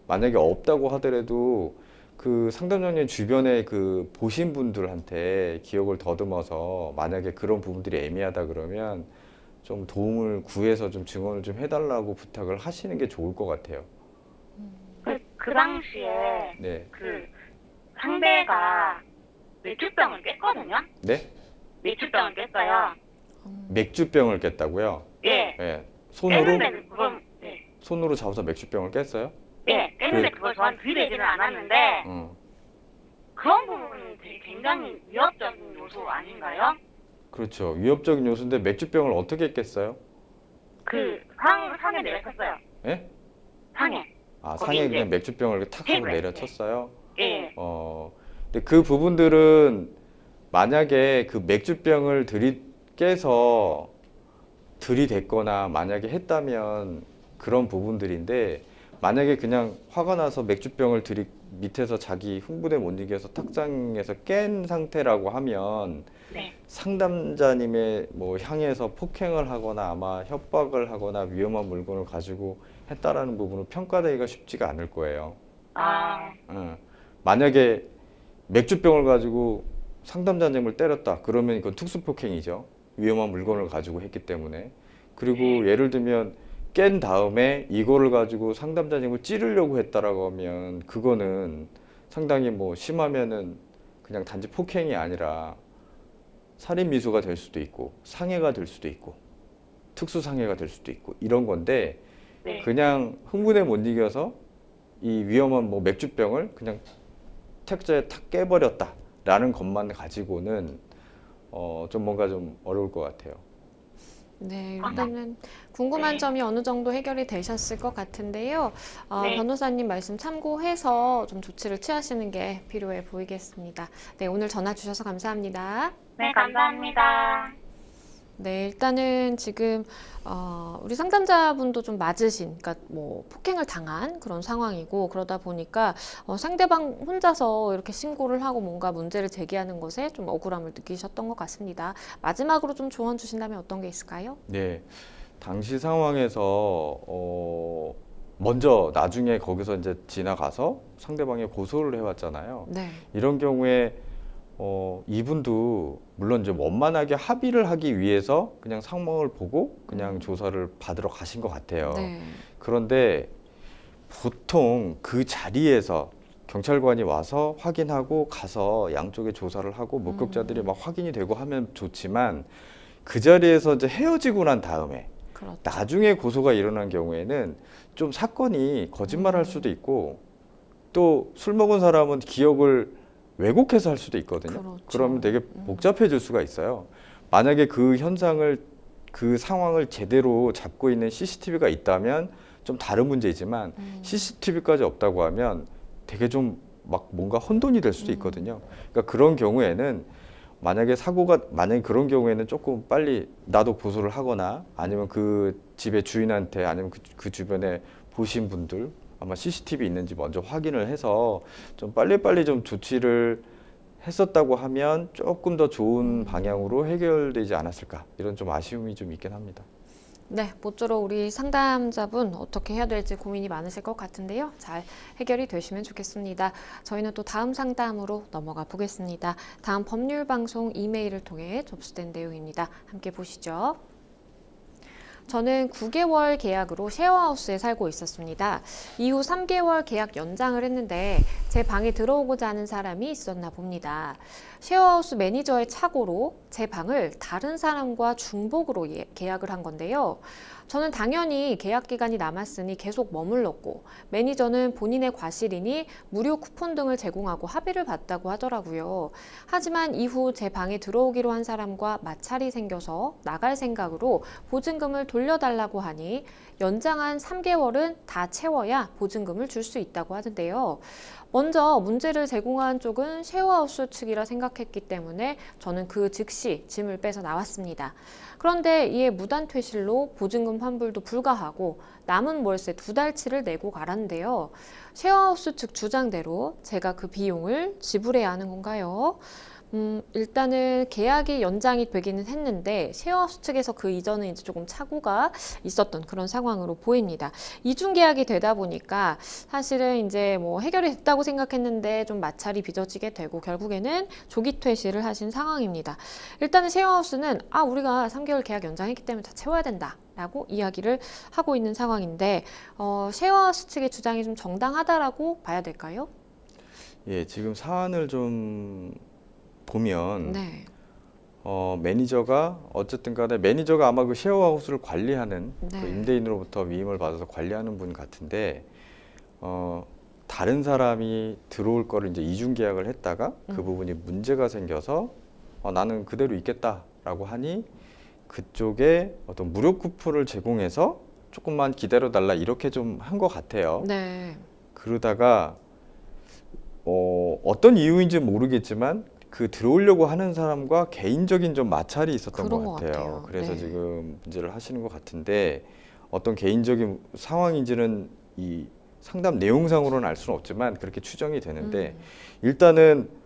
만약에 없다고 하더라도 그 상담자님 주변에 그 보신 분들한테 기억을 더듬어서 만약에 그런 부분들이 애매하다 그러면 좀 도움을 구해서 좀 증언을 좀 해달라고 부탁을 하시는 게 좋을 것 같아요. 그 당시에 네. 그 상대가 맥주병을 깼거든요. 네? 맥주병을 깼어요. 맥주병을 깼다고요? 예. 네. 손으로? 깼는데 그건 손으로 잡아서 맥주병을 깼어요? 예. 깼는데 그걸 저한테 들이대지는 않았는데 그런 부분은 되게 굉장히 위협적인 요소 아닌가요? 그렇죠. 위협적인 요소인데 맥주병을 어떻게 깼어요? 그 상에 내려쳤어요. 예? 상에. 아, 거기 상에 이제 그냥 맥주병을 이렇게 탁 하고 테이블에. 내려쳤어요? 예. 근데 그 부분들은 만약에 그 맥주병을 깨서 들이댔거나 만약에 했다면 그런 부분들인데 만약에 그냥 화가 나서 맥주병을 밑에서 자기 흥분에 못 이겨서 탁상에서 깬 상태라고 하면 네. 상담자님의 뭐 향해서 폭행을 하거나 아마 협박을 하거나 위험한 물건을 가지고 했다라는 부분을 평가되기가 쉽지가 않을 거예요. 만약에 맥주병을 가지고 상담자님을 때렸다 그러면 이건 특수폭행이죠. 위험한 물건을 가지고 했기 때문에. 그리고 예를 들면 깬 다음에 이거를 가지고 상담자님을 찌르려고 했다라고 하면 그거는 상당히 뭐 심하면은 그냥 단지 폭행이 아니라 살인미수가 될 수도 있고 상해가 될 수도 있고 특수상해가 될 수도 있고 이런 건데 네. 그냥 흥분에 못 이겨서 이 위험한 뭐 맥주병을 그냥 택자에 탁 깨버렸다라는 것만 가지고는 좀 뭔가 좀 어려울 것 같아요. 네, 일단은 궁금한 점이 어느 정도 해결이 되셨을 것 같은데요. 네. 변호사님 말씀 참고해서 좀 조치를 취하시는 게 필요해 보이겠습니다. 네, 오늘 전화 주셔서 감사합니다. 네, 감사합니다. 네, 일단은 지금 우리 상담자분도 좀 맞으신, 그러니까 뭐 폭행을 당한 그런 상황이고 그러다 보니까 상대방 혼자서 이렇게 신고를 하고 뭔가 문제를 제기하는 것에 좀 억울함을 느끼셨던 것 같습니다. 마지막으로 좀 조언 주신다면 어떤 게 있을까요? 네, 당시 상황에서 먼저 나중에 거기서 이제 지나가서 상대방이 고소를 해왔잖아요. 네. 이런 경우에 이분도 물론 좀 원만하게 합의를 하기 위해서 그냥 상황을 보고 그냥 조사를 받으러 가신 것 같아요. 네. 그런데 보통 그 자리에서 경찰관이 와서 확인하고 가서 양쪽에 조사를 하고 목격자들이 막 확인이 되고 하면 좋지만 그 자리에서 이제 헤어지고 난 다음에 그렇죠. 나중에 고소가 일어난 경우에는 좀 사건이 거짓말할 수도 있고 또 술 먹은 사람은 기억을 왜곡해서 할 수도 있거든요. 그렇죠. 그러면 되게 복잡해질 수가 있어요. 만약에 그 현상을 그 상황을 제대로 잡고 있는 CCTV가 있다면 좀 다른 문제이지만 CCTV까지 없다고 하면 되게 좀 막 뭔가 혼돈이 될 수도 있거든요. 그러니까 그런 경우에는 만약에 그런 경우에는 조금 빨리 나도 고소를 하거나 아니면 그 집의 주인한테 아니면 그 주변에 보신 분들 아마 CCTV 있는지 먼저 확인을 해서 좀 빨리빨리 좀 조치를 했었다고 하면 조금 더 좋은 방향으로 해결되지 않았을까 이런 좀 아쉬움이 좀 있긴 합니다. 네, 모쪼록 우리 상담자분 어떻게 해야 될지 고민이 많으실 것 같은데요. 잘 해결이 되시면 좋겠습니다. 저희는 또 다음 상담으로 넘어가 보겠습니다. 다음 법률방송 이메일을 통해 접수된 내용입니다. 함께 보시죠. 저는 9개월 계약으로 쉐어하우스에 살고 있었습니다. 이후 3개월 계약 연장을 했는데 제 방에 들어오고자 하는 사람이 있었나 봅니다. 쉐어하우스 매니저의 착오로 제 방을 다른 사람과 중복으로 계약을 한 건데요. 저는 당연히 계약 기간이 남았으니 계속 머물렀고 매니저는 본인의 과실이니 무료 쿠폰 등을 제공하고 합의를 봤다고 하더라고요. 하지만 이후 제 방에 들어오기로 한 사람과 마찰이 생겨서 나갈 생각으로 보증금을 돌려달라고 하니 연장한 3개월은 다 채워야 보증금을 줄 수 있다고 하던데요. 먼저 문제를 제공한 쪽은 쉐어하우스 측이라 생각했기 때문에 저는 그 즉시 짐을 빼서 나왔습니다. 그런데 이에 무단 퇴실로 보증금 환불도 불가하고 남은 월세 2달치를 내고 가라는데요. 쉐어하우스 측 주장대로 제가 그 비용을 지불해야 하는 건가요? 일단은 계약이 연장이 되기는 했는데 셰어하우스 측에서 그 이전에 이제 조금 착오가 있었던 그런 상황으로 보입니다. 이중 계약이 되다 보니까 사실은 이제 뭐 해결이 됐다고 생각했는데 좀 마찰이 빚어지게 되고 결국에는 조기 퇴실을 하신 상황입니다. 일단은 셰어하우스는 우리가 3개월 계약 연장했기 때문에 다 채워야 된다. 라고 이야기를 하고 있는 상황인데 셰어하우스 측의 주장이 좀 정당하다라고 봐야 될까요? 예, 지금 사안을 좀 보면 네. 매니저가 어쨌든 간에 매니저가 아마 그 셰어하우스를 관리하는 네. 그 임대인으로부터 위임을 받아서 관리하는 분 같은데 다른 사람이 들어올 거를 이제 이중 계약을 했다가 그 부분이 문제가 생겨서 나는 그대로 있겠다라고 하니 그쪽에 어떤 무료 쿠폰을 제공해서 조금만 기다려 달라 이렇게 좀 한 것 같아요. 네. 그러다가 어떤 이유인지 모르겠지만 그 들어오려고 하는 사람과 개인적인 좀 마찰이 있었던 그런 것 것 같아요. 같아요. 그래서 네. 지금 문제를 하시는 것 같은데 어떤 개인적인 상황인지는 이 상담 내용상으로는 알 수는 없지만 그렇게 추정이 되는데 일단은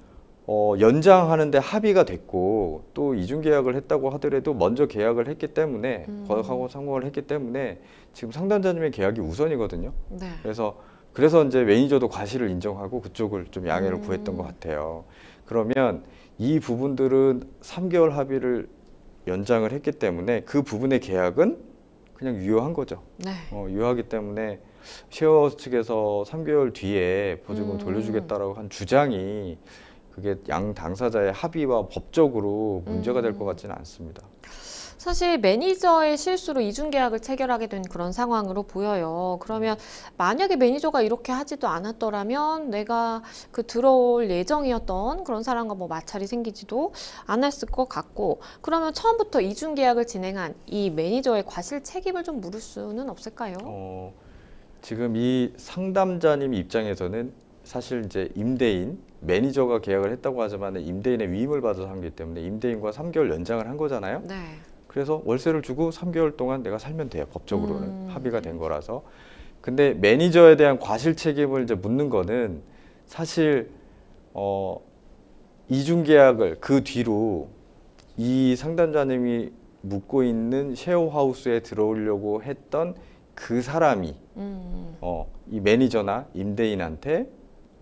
연장하는데 합의가 됐고 또 이중 계약을 했다고 하더라도 먼저 계약을 했기 때문에 거역하고 성공을 했기 때문에 지금 상담자님의 계약이 우선이거든요. 네. 그래서 이제 매니저도 과실을 인정하고 그쪽을 좀 양해를 구했던 것 같아요. 그러면 이 부분들은 3개월 합의를 연장을 했기 때문에 그 부분의 계약은 그냥 유효한 거죠. 네. 유효하기 때문에 셰어하우스 측에서 3개월 뒤에 보증금 돌려주겠다라고 한 주장이 그게 양 당사자의 합의와 법적으로 문제가 될 것 같지는 않습니다. 사실 매니저의 실수로 이중 계약을 체결하게 된 그런 상황으로 보여요. 그러면 만약에 매니저가 이렇게 하지도 않았더라면 내가 그 들어올 예정이었던 그런 사람과 뭐 마찰이 생기지도 않았을 것 같고, 그러면 처음부터 이중 계약을 진행한 이 매니저의 과실 책임을 좀 물을 수는 없을까요? 지금 이 상담자님 입장에서는 사실 이제 임대인, 매니저가 계약을 했다고 하지만 임대인의 위임을 받아서 한 거기 때문에 임대인과 3개월 연장을 한 거잖아요. 네. 그래서 월세를 주고 3개월 동안 내가 살면 돼요. 법적으로는 합의가 된 거라서. 근데 매니저에 대한 과실 책임을 이제 묻는 거는 사실 이중 계약을 그 뒤로 이 상담자님이 묻고 있는 셰어하우스에 들어오려고 했던 그 사람이 이 매니저나 임대인한테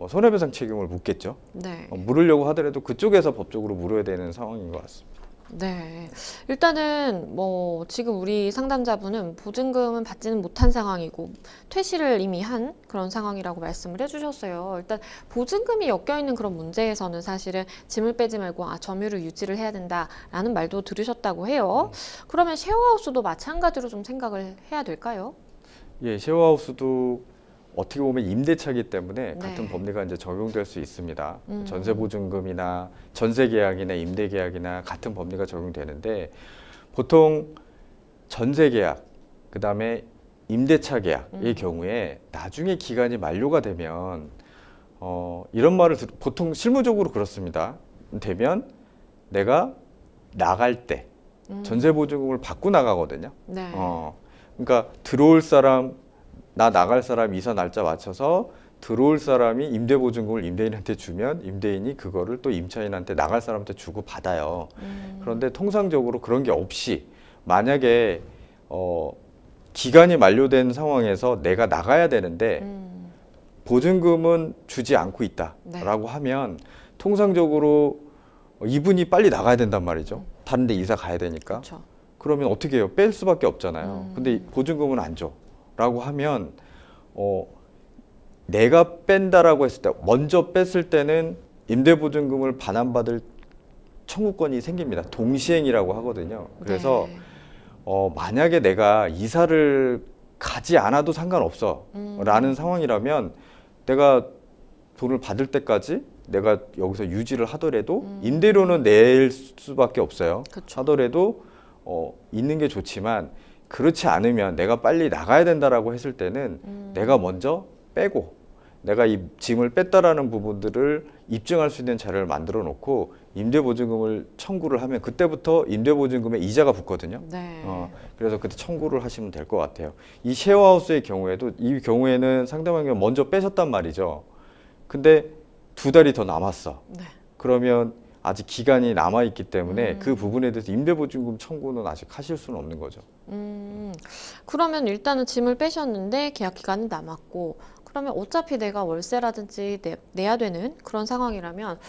손해배상 책임을 묻겠죠. 네. 물으려고 하더라도 그쪽에서 법적으로 물어야 되는 상황인 것 같습니다. 네. 일단은 뭐 지금 우리 상담자분은 보증금은 받지는 못한 상황이고 퇴실을 이미 한 그런 상황이라고 말씀을 해주셨어요. 일단 보증금이 엮여있는 그런 문제에서는 사실은 짐을 빼지 말고 점유를 유지를 해야 된다라는 말도 들으셨다고 해요. 그러면 셰어하우스도 마찬가지로 좀 생각을 해야 될까요? 예, 셰어하우스도 어떻게 보면 임대차이기 때문에 네. 같은 법리가 이제 적용될 수 있습니다. 전세보증금이나 전세계약이나 임대계약이나 같은 법리가 적용되는데 보통 전세계약, 그 다음에 임대차 계약의 경우에 나중에 기간이 만료가 되면 이런 말을 보통 실무적으로 그렇습니다. 되면 내가 나갈 때 전세보증금을 받고 나가거든요. 네. 그러니까 들어올 사람 나 나갈 사람 이사 날짜 맞춰서 들어올 사람이 임대보증금을 임대인한테 주면 임대인이 그거를 또 임차인한테 나갈 사람한테 주고 받아요. 그런데 통상적으로 그런 게 없이 만약에 기간이 만료된 상황에서 내가 나가야 되는데 보증금은 주지 않고 있다라고 하면 통상적으로 이분이 빨리 나가야 된단 말이죠. 다른 데 이사 가야 되니까. 그렇죠. 그러면 어떻게 해요? 뺄 수밖에 없잖아요. 근데 보증금은 안 줘. 라고 하면 내가 뺀다라고 했을 때 먼저 뺐을 때는 임대보증금을 반환받을 청구권이 생깁니다. 동시행이라고 하거든요. 그래서 네. 만약에 내가 이사를 가지 않아도 상관없어 라는 상황이라면 내가 돈을 받을 때까지 내가 여기서 유지를 하더라도 임대료는 낼 수밖에 없어요. 그쵸. 하더라도 있는 게 좋지만 그렇지 않으면 내가 빨리 나가야 된다라고 했을 때는 내가 먼저 빼고 내가 이 짐을 뺐다라는 부분들을 입증할 수 있는 자료를 만들어 놓고 임대보증금을 청구를 하면 그때부터 임대보증금에 이자가 붙거든요. 네. 그래서 그때 청구를 하시면 될 것 같아요. 이 셰어하우스의 경우에도 이 경우에는 상대방이 먼저 빼셨단 말이죠. 근데 2달이 더 남았어. 네. 그러면 아직 기간이 남아 있기 때문에 그 부분에 대해서 임대보증금 청구는 아직 하실 수는 없는 거죠. 그러면 일단은 짐을 빼셨는데 계약 기간은 남았고, 그러면 어차피 내가 월세라든지 내야 되는 그런 상황이라면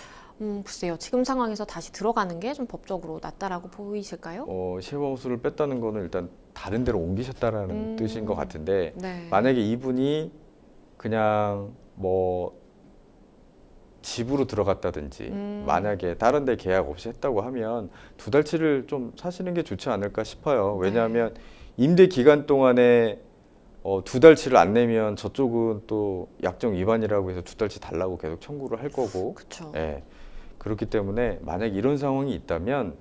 글쎄요. 지금 상황에서 다시 들어가는 게 좀 법적으로 낫다라고 보이실까요? 시범수를 뺐다는 거는 일단 다른 데로 옮기셨다라는 뜻인 것 같은데 네. 만약에 이분이 그냥 뭐 집으로 들어갔다든지 만약에 다른 데 계약 없이 했다고 하면 2달치를 좀 사시는 게 좋지 않을까 싶어요. 왜냐하면 임대 기간 동안에 2달치를 안 내면 저쪽은 또 약정 위반이라고 해서 2달치 달라고 계속 청구를 할 거고. 그렇죠. 예. 그렇기 때문에 만약 이런 상황이 있다면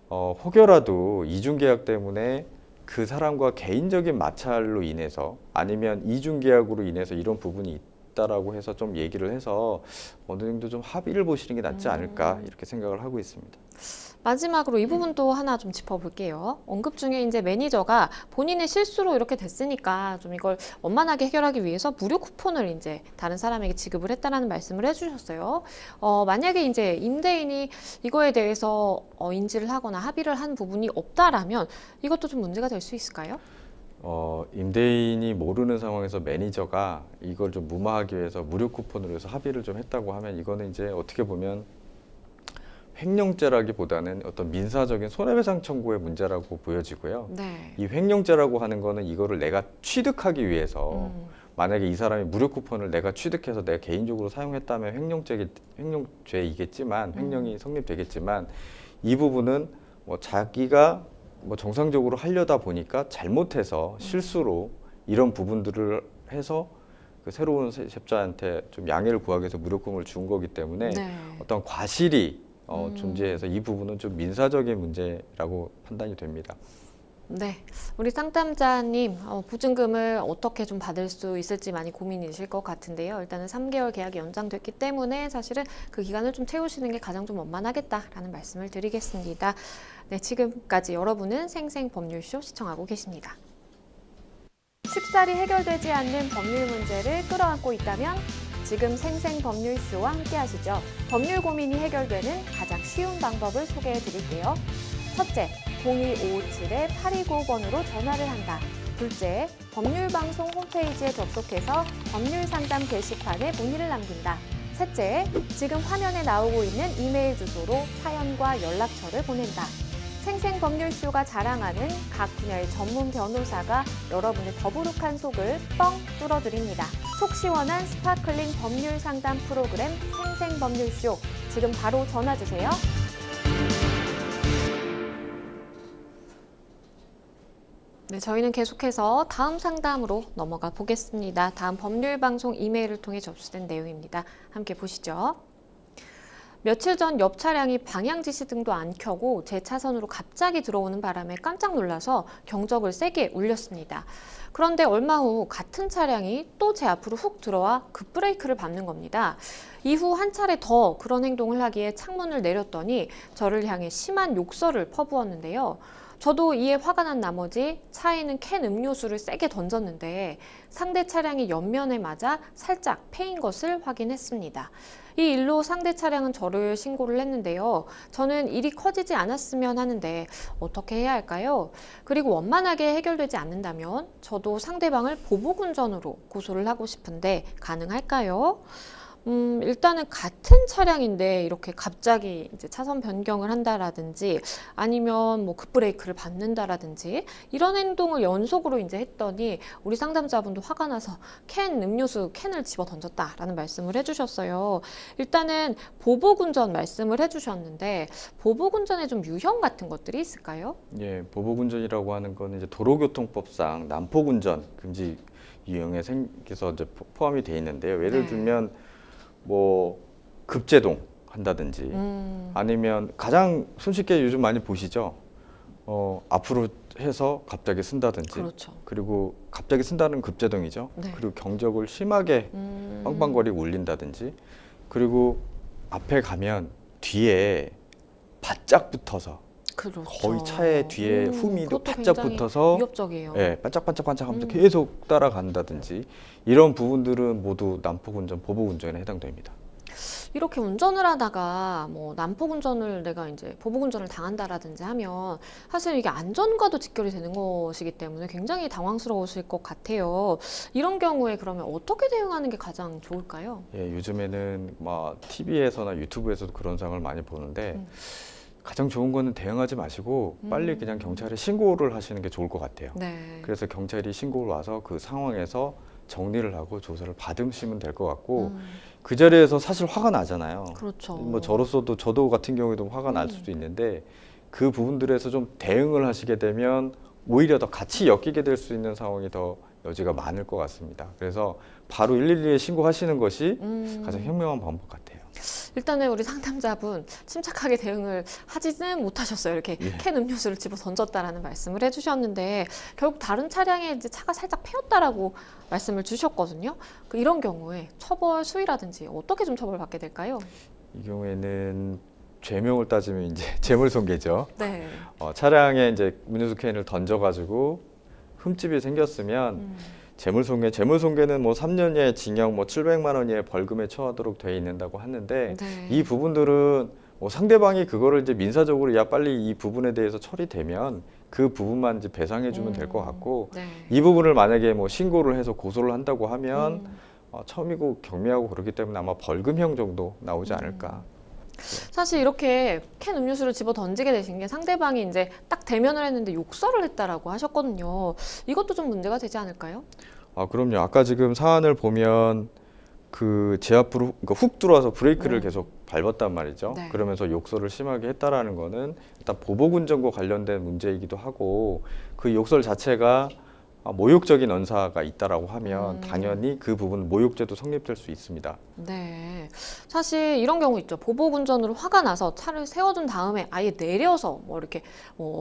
혹여라도 이중계약 때문에 그 사람과 개인적인 마찰로 인해서 아니면 이중계약으로 인해서 이런 부분이 있다라고 해서 좀 얘기를 해서 어느 정도 좀 합의를 보시는 게 낫지 않을까 이렇게 생각을 하고 있습니다. 마지막으로 이 부분도 하나 좀 짚어볼게요. 언급 중에 이제 매니저가 본인의 실수로 이렇게 됐으니까 좀 이걸 원만하게 해결하기 위해서 무료 쿠폰을 이제 다른 사람에게 지급을 했다라는 말씀을 해주셨어요. 만약에 이제 임대인이 이거에 대해서 인지를 하거나 합의를 한 부분이 없다라면 이것도 좀 문제가 될 수 있을까요? 임대인이 모르는 상황에서 매니저가 이걸 좀 무마하기 위해서 무료 쿠폰으로 해서 합의를 좀 했다고 하면 이거는 이제 어떻게 보면 횡령죄라기보다는 어떤 민사적인 손해배상 청구의 문제라고 보여지고요. 네. 이 횡령죄라고 하는 거는 이거를 내가 취득하기 위해서 만약에 이 사람이 무료 쿠폰을 내가 취득해서 내가 개인적으로 사용했다면 횡령죄이겠지만 횡령이 성립되겠지만 이 부분은 뭐 자기가 뭐 정상적으로 하려다 보니까 잘못해서 실수로 이런 부분들을 해서 그 새로운 세입자한테 좀 양해를 구하기 위해서 무료금을 준 거기 때문에 네. 어떤 과실이 존재해서 이 부분은 좀 민사적인 문제라고 판단이 됩니다. 네, 우리 상담자님 보증금을 어떻게 좀 받을 수 있을지 많이 고민이실 것 같은데요. 일단은 3개월 계약이 연장됐기 때문에 사실은 그 기간을 좀 채우시는 게 가장 좀 원만하겠다라는 말씀을 드리겠습니다. 네, 지금까지 여러분은 생생법률쇼 시청하고 계십니다. 쉽사리 해결되지 않는 법률 문제를 끌어안고 있다면 지금 생생법률쇼와 함께 하시죠. 법률 고민이 해결되는 가장 쉬운 방법을 소개해 드릴게요. 첫째, 02557-8295번으로 전화를 한다. 둘째, 법률방송 홈페이지에 접속해서 법률상담 게시판에 문의를 남긴다. 셋째, 지금 화면에 나오고 있는 이메일 주소로 사연과 연락처를 보낸다. 생생법률쇼가 자랑하는 각 분야의 전문 변호사가 여러분의 더부룩한 속을 뻥 뚫어드립니다. 속 시원한 스파클링 법률 상담 프로그램 생생법률쇼. 지금 바로 전화 주세요. 네, 저희는 계속해서 다음 상담으로 넘어가 보겠습니다. 다음 법률방송 이메일을 통해 접수된 내용입니다. 함께 보시죠. 며칠 전 옆 차량이 방향 지시등도 안 켜고 제 차선으로 갑자기 들어오는 바람에 깜짝 놀라서 경적을 세게 울렸습니다. 그런데 얼마 후 같은 차량이 또 제 앞으로 훅 들어와 급브레이크를 밟는 겁니다. 이후 한 차례 더 그런 행동을 하기에 창문을 내렸더니 저를 향해 심한 욕설을 퍼부었는데요. 저도 이에 화가 난 나머지 차에 있는 캔 음료수를 세게 던졌는데 상대 차량이 옆면에 맞아 살짝 패인 것을 확인했습니다. 이 일로 상대 차량은 저를 신고를 했는데요. 저는 일이 커지지 않았으면 하는데 어떻게 해야 할까요? 그리고 원만하게 해결되지 않는다면 저도 상대방을 보복운전으로 고소를 하고 싶은데 가능할까요? 일단은 같은 차량인데 이렇게 갑자기 이제 차선 변경을 한다라든지 아니면 뭐 급브레이크를 밟는다라든지 이런 행동을 연속으로 이제 했더니 우리 상담자분도 화가 나서 음료수 캔을 집어 던졌다라는 말씀을 해주셨어요. 일단은 보복운전 말씀을 해주셨는데 보복운전의 좀 유형 같은 것들이 있을까요? 예, 보복운전이라고 하는 건 이제 도로교통법상 난폭운전 금지 유형에 생겨서 이제 포함이 돼 있는데요. 예를 들면 뭐 급제동 한다든지 아니면 가장 손쉽게 요즘 많이 보시죠. 앞으로 해서 갑자기 쓴다든지. 그렇죠. 그리고 갑자기 쓴다는 급제동이죠. 네. 그리고 경적을 심하게 빵빵거리고 울린다든지. 그리고 앞에 가면 뒤에 바짝 붙어서 그렇죠. 거의 차의 뒤에 후미도 그것도 바짝 굉장히 붙어서 위협적이에요. 예, 반짝반짝반짝 하면서 계속 따라간다든지 이런 부분들은 모두 난폭운전, 보복운전에 해당됩니다. 이렇게 운전을 하다가 뭐 난폭 운전을 내가 이제 보복 운전을 당한다라든지 하면 사실 이게 안전과도 직결이 되는 것이기 때문에 굉장히 당황스러우실 것 같아요. 이런 경우에 그러면 어떻게 대응하는 게 가장 좋을까요? 예, 요즘에는 뭐 TV에서나 유튜브에서도 그런 상황을 많이 보는데 가장 좋은 거는 대응하지 마시고 빨리 그냥 경찰에 신고를 하시는 게 좋을 것 같아요. 네. 그래서 경찰이 신고를 와서 그 상황에서 정리를 하고 조사를 받으시면 될 것 같고 그 자리에서 사실 화가 나잖아요. 그렇죠. 뭐 저로서도 저도 같은 경우에도 화가 날 수도 있는데 그 부분들에서 좀 대응을 하시게 되면 오히려 더 같이 엮이게 될 수 있는 상황이 더 여지가 많을 것 같습니다. 그래서 바로 112에 신고하시는 것이 가장 현명한 방법 같아요. 일단은 우리 상담자분 침착하게 대응을 하지는 못하셨어요. 이렇게 예. 캔 음료수를 집어 던졌다라는 말씀을 해주셨는데 결국 다른 차량에 이제 차가 살짝 패였다라고 말씀을 주셨거든요. 이런 경우에 처벌 수위라든지 어떻게 좀 처벌받게 될까요? 이 경우에는 죄명을 따지면 이제 재물손괴죠. 네. 차량에 이제 음료수 캔을 던져가지고 흠집이 생겼으면 재물손괴는 뭐 3년의 징역, 뭐 700만 원 이하의 벌금에 처하도록 되어 있는다고 하는데 네. 이 부분들은 뭐 상대방이 그거를 이제 민사적으로 야 빨리 이 부분에 대해서 처리되면 그 부분만 이제 배상해주면 될 것 같고 네. 이 부분을 만약에 뭐 신고를 해서 고소를 한다고 하면 처음이고 경미하고 그렇기 때문에 아마 벌금형 정도 나오지 않을까. 사실 이렇게 캔 음료수를 집어 던지게 되신 게 상대방이 이제 딱 대면을 했는데 욕설을 했다라고 하셨거든요. 이것도 좀 문제가 되지 않을까요? 그럼요. 아까 지금 사안을 보면 그 제 앞으로 그러니까 훅 들어와서 브레이크를 계속 밟았단 말이죠. 네. 그러면서 욕설을 심하게 했다라는 거는 일단 보복운전과 관련된 문제이기도 하고 그 욕설 자체가 모욕적인 언사가 있다라고 하면 당연히 그 부분 모욕죄도 성립될 수 있습니다. 네. 사실 이런 경우 있죠. 보복운전으로 화가 나서 차를 세워준 다음에 아예 내려서 뭐 이렇게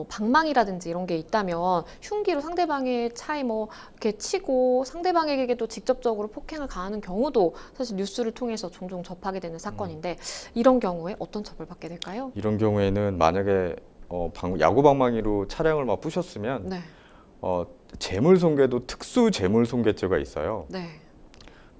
방망이라든지 이런 게 있다면 흉기로 상대방의 차에 뭐 이렇게 치고 상대방에게도 직접적으로 폭행을 가하는 경우도 사실 뉴스를 통해서 종종 접하게 되는 사건인데 이런 경우에 어떤 처벌받게 될까요? 이런 경우에는 만약에 야구 방망이로 차량을 막 부셨으면 네. 재물손괴도 특수 재물손괴죄가 있어요. 네.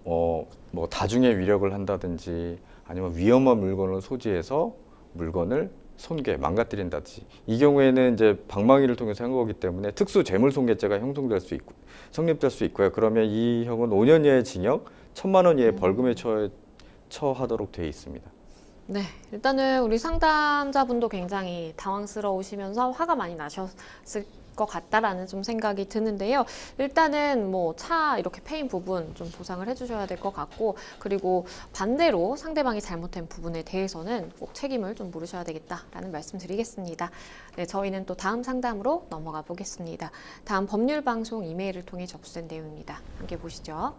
뭐 다중의 위력을 한다든지 아니면 위험한 물건을 소지해서 물건을 손괴, 망가뜨린다든지 이 경우에는 이제 방망이를 통해서 한 거기 때문에 특수 재물손괴죄가 형성될 수 있고 성립될 수 있고요. 그러면 이 형은 5년 이하의 징역, 1,000만 원 이하의 벌금에 처하도록 되어 있습니다. 네, 일단은 우리 상담자분도 굉장히 당황스러우시면서 화가 많이 나셨을 것 같다라는 좀 생각이 드는데요. 일단은 뭐 차 이렇게 패인 부분 좀 보상을 해주셔야 될 것 같고 그리고 반대로 상대방이 잘못된 부분에 대해서는 꼭 책임을 좀 물으셔야 되겠다라는 말씀 드리겠습니다. 네, 저희는 또 다음 상담으로 넘어가 보겠습니다. 다음 법률방송 이메일을 통해 접수된 내용입니다. 함께 보시죠.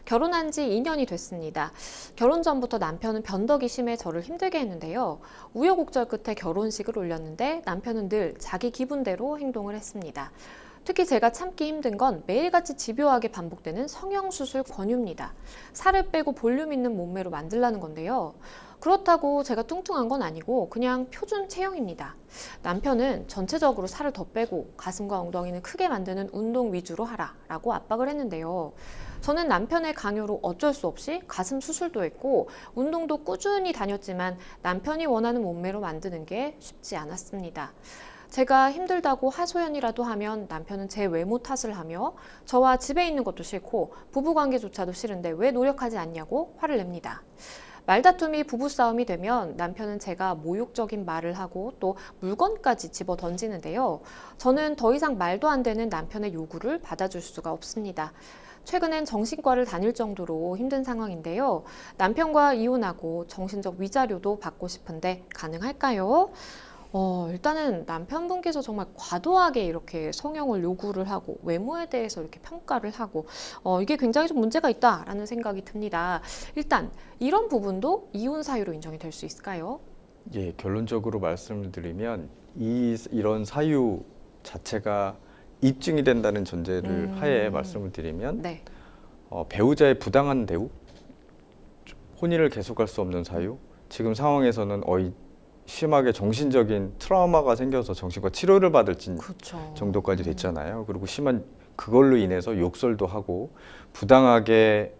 결혼한 지 2년이 됐습니다. 결혼 전부터 남편은 변덕이 심해 저를 힘들게 했는데요. 우여곡절 끝에 결혼식을 올렸는데 남편은 늘 자기 기분대로 행동을 했습니다. 특히 제가 참기 힘든 건 매일같이 집요하게 반복되는 성형수술 권유입니다. 살을 빼고 볼륨 있는 몸매로 만들라는 건데요. 그렇다고 제가 뚱뚱한 건 아니고 그냥 표준 체형입니다. 남편은 전체적으로 살을 더 빼고 가슴과 엉덩이는 크게 만드는 운동 위주로 하라 라고 압박을 했는데요. 저는 남편의 강요로 어쩔 수 없이 가슴 수술도 했고 운동도 꾸준히 다녔지만 남편이 원하는 몸매로 만드는 게 쉽지 않았습니다. 제가 힘들다고 하소연이라도 하면 남편은 제 외모 탓을 하며 저와 집에 있는 것도 싫고 부부관계조차도 싫은데 왜 노력하지 않냐고 화를 냅니다. 말다툼이 부부싸움이 되면 남편은 제가 모욕적인 말을 하고 또 물건까지 집어 던지는데요. 저는 더 이상 말도 안 되는 남편의 요구를 받아줄 수가 없습니다. 최근엔 정신과를 다닐 정도로 힘든 상황인데요. 남편과 이혼하고 정신적 위자료도 받고 싶은데 가능할까요? 일단은 남편분께서 정말 과도하게 이렇게 성형을 요구를 하고 외모에 대해서 이렇게 평가를 하고 이게 굉장히 좀 문제가 있다라는 생각이 듭니다. 일단 이런 부분도 이혼 사유로 인정이 될 수 있을까요? 예, 결론적으로 말씀을 드리면 이런 사유 자체가 입증이 된다는 전제를 하에 말씀을 드리면 네. 배우자의 부당한 대우, 혼인을 계속할 수 없는 사유, 지금 상황에서는 심하게 정신적인 트라우마가 생겨서 정신과 치료를 받을 그렇죠. 정도까지 됐잖아요. 그리고 심한 그걸로 인해서 욕설도 하고 부당하게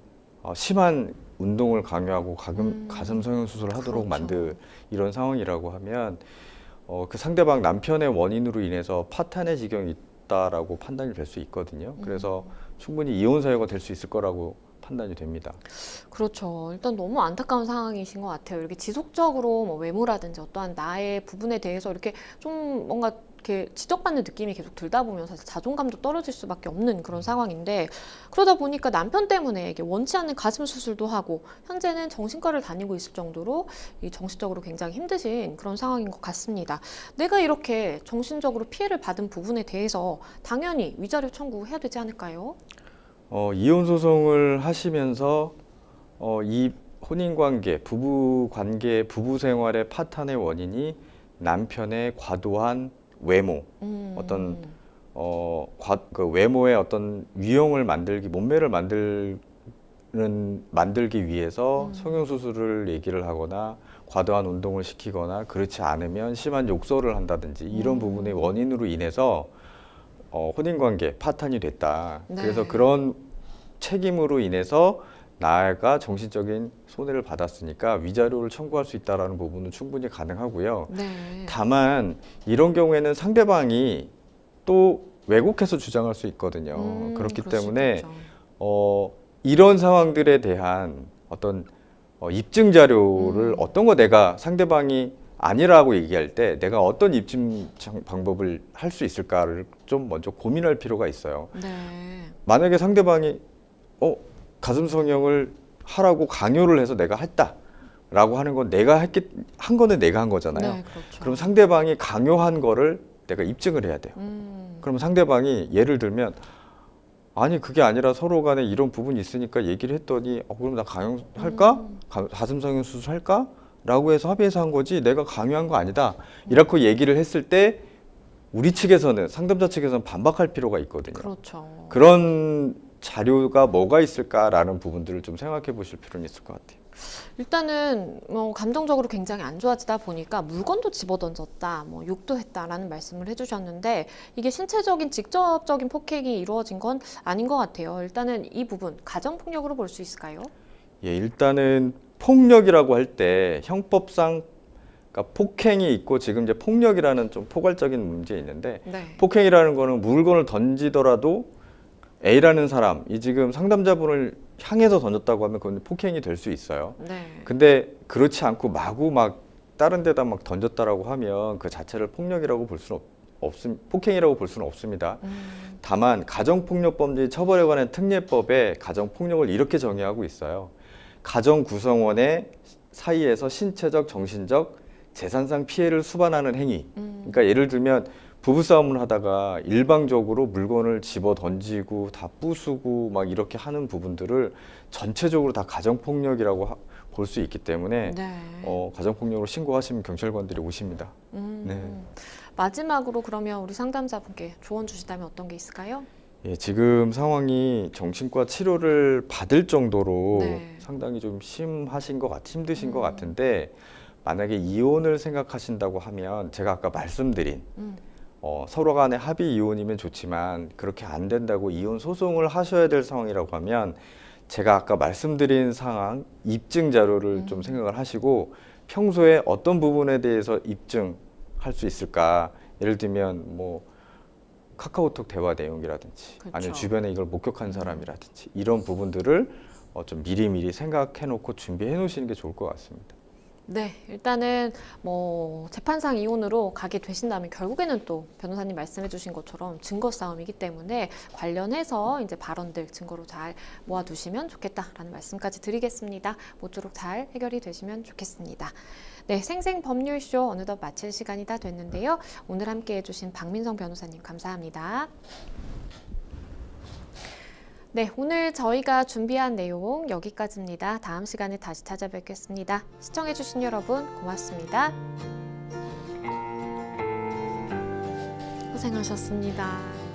심한 운동을 강요하고 가슴 성형 수술을 하도록 그렇죠. 만든 이런 상황이라고 하면 그 상대방 남편의 원인으로 인해서 파탄의 지경이 있다라고 판단이 될 수 있거든요. 그래서 충분히 이혼 사유가 될 수 있을 거라고 판단이 됩니다. 그렇죠. 일단 너무 안타까운 상황이신 것 같아요. 이렇게 지속적으로 뭐 외모라든지 어떠한 나의 부분에 대해서 이렇게 좀 뭔가 이렇게 지적받는 느낌이 계속 들다 보면 사실 자존감도 떨어질 수밖에 없는 그런 상황인데, 그러다 보니까 남편 때문에 이게 원치 않는 가슴 수술도 하고 현재는 정신과를 다니고 있을 정도로 이 정신적으로 굉장히 힘드신 그런 상황인 것 같습니다. 내가 이렇게 정신적으로 피해를 받은 부분에 대해서 당연히 위자료 청구해야 되지 않을까요? 이혼 소송을 하시면서 이 혼인 관계, 부부 관계, 부부 생활의 파탄의 원인이 남편의 과도한 외모, 어떤 그 외모의 어떤 유형을 몸매를 만들기 위해서 성형 수술을 얘기를 하거나 과도한 운동을 시키거나 그렇지 않으면 심한 욕설을 한다든지 이런 부분의 원인으로 인해서 혼인 관계 파탄이 됐다. 네. 그래서 그런 책임으로 인해서 나가 정신적인 손해를 받았으니까 위자료를 청구할 수 있다라는 부분은 충분히 가능하고요. 네. 다만 이런 경우에는 상대방이 또 왜곡해서 주장할 수 있거든요. 그렇기 그럴 수 때문에 있겠죠. 이런 상황들에 대한 어떤 입증 자료를 어떤 거 내가 상대방이 아니라고 얘기할 때 내가 어떤 입증 방법을 할 수 있을까를 좀 먼저 고민할 필요가 있어요. 네. 만약에 상대방이 가슴 성형을 하라고 강요를 해서 내가 했다라고 하는 건 한 거는 내가 한 거잖아요. 네, 그렇죠. 그럼 상대방이 강요한 거를 내가 입증을 해야 돼요. 그럼 상대방이 예를 들면 아니 그게 아니라 서로 간에 이런 부분이 있으니까 얘기를 했더니 그럼 나 강요할까? 가슴 성형 수술할까? 라고 해서 합의해서 한 거지 내가 강요한 거 아니다. 이렇게 얘기를 했을 때 우리 측에서는 상담자 측에서는 반박할 필요가 있거든요. 그렇죠. 그런 자료가 뭐가 있을까라는 부분들을 좀 생각해 보실 필요는 있을 것 같아요. 일단은 감정적으로 굉장히 안 좋아지다 보니까 물건도 집어던졌다, 욕도 했다라는 말씀을 해주셨는데 이게 신체적인 직접적인 폭행이 이루어진 건 아닌 것 같아요. 일단은 이 부분 가정폭력으로 볼 수 있을까요? 예, 일단은 폭력이라고 할 때 형법상 그러니까 폭행이 있고 지금 이제 폭력이라는 좀 포괄적인 문제 있는데 네. 폭행이라는 거는 물건을 던지더라도 A라는 사람이 지금 상담자분을 향해서 던졌다고 하면 그건 폭행이 될 수 있어요. 네. 근데 그렇지 않고 마구 막 다른 데다 막 던졌다라고 하면 그 자체를 폭력이라고 볼 수는 폭행이라고 볼 수는 없습니다. 다만 가정폭력범죄 처벌에 관한 특례법에 가정폭력을 이렇게 정의하고 있어요. 가정 구성원의 사이에서 신체적, 정신적, 재산상 피해를 수반하는 행위. 그러니까 예를 들면 부부싸움을 하다가 일방적으로 물건을 집어 던지고 다 부수고 막 이렇게 하는 부분들을 전체적으로 다 가정폭력이라고 볼 수 있기 때문에 네. 가정폭력으로 신고하시면 경찰관들이 오십니다. 네. 마지막으로 그러면 우리 상담자분께 조언 주시다면 어떤 게 있을까요? 예, 지금 상황이 정신과 치료를 받을 정도로 네. 상당히 좀 힘드신 것 같은데 만약에 이혼을 생각하신다고 하면 제가 아까 말씀드린 서로 간의 합의 이혼이면 좋지만 그렇게 안 된다고 이혼 소송을 하셔야 될 상황이라고 하면 제가 아까 말씀드린 상황 입증 자료를 좀 생각을 하시고 평소에 어떤 부분에 대해서 입증할 수 있을까? 예를 들면 뭐 카카오톡 대화 내용이라든지 그렇죠. 아니면 주변에 이걸 목격한 사람이라든지 이런 부분들을 좀 미리미리 생각해 놓고 준비해 놓으시는 게 좋을 것 같습니다. 네, 일단은 재판상 이혼으로 가게 되신다면 결국에는 또 변호사님 말씀해 주신 것처럼 증거 싸움이기 때문에 관련해서 이제 발언들 증거로 잘 모아두시면 좋겠다라는 말씀까지 드리겠습니다. 모쪼록 잘 해결이 되시면 좋겠습니다. 네, 생생법률쇼 어느덧 마칠 시간이 다 됐는데요. 오늘 함께 해주신 박민성 변호사님 감사합니다. 네, 오늘 저희가 준비한 내용 여기까지입니다. 다음 시간에 다시 찾아뵙겠습니다. 시청해주신 여러분 고맙습니다. 고생하셨습니다.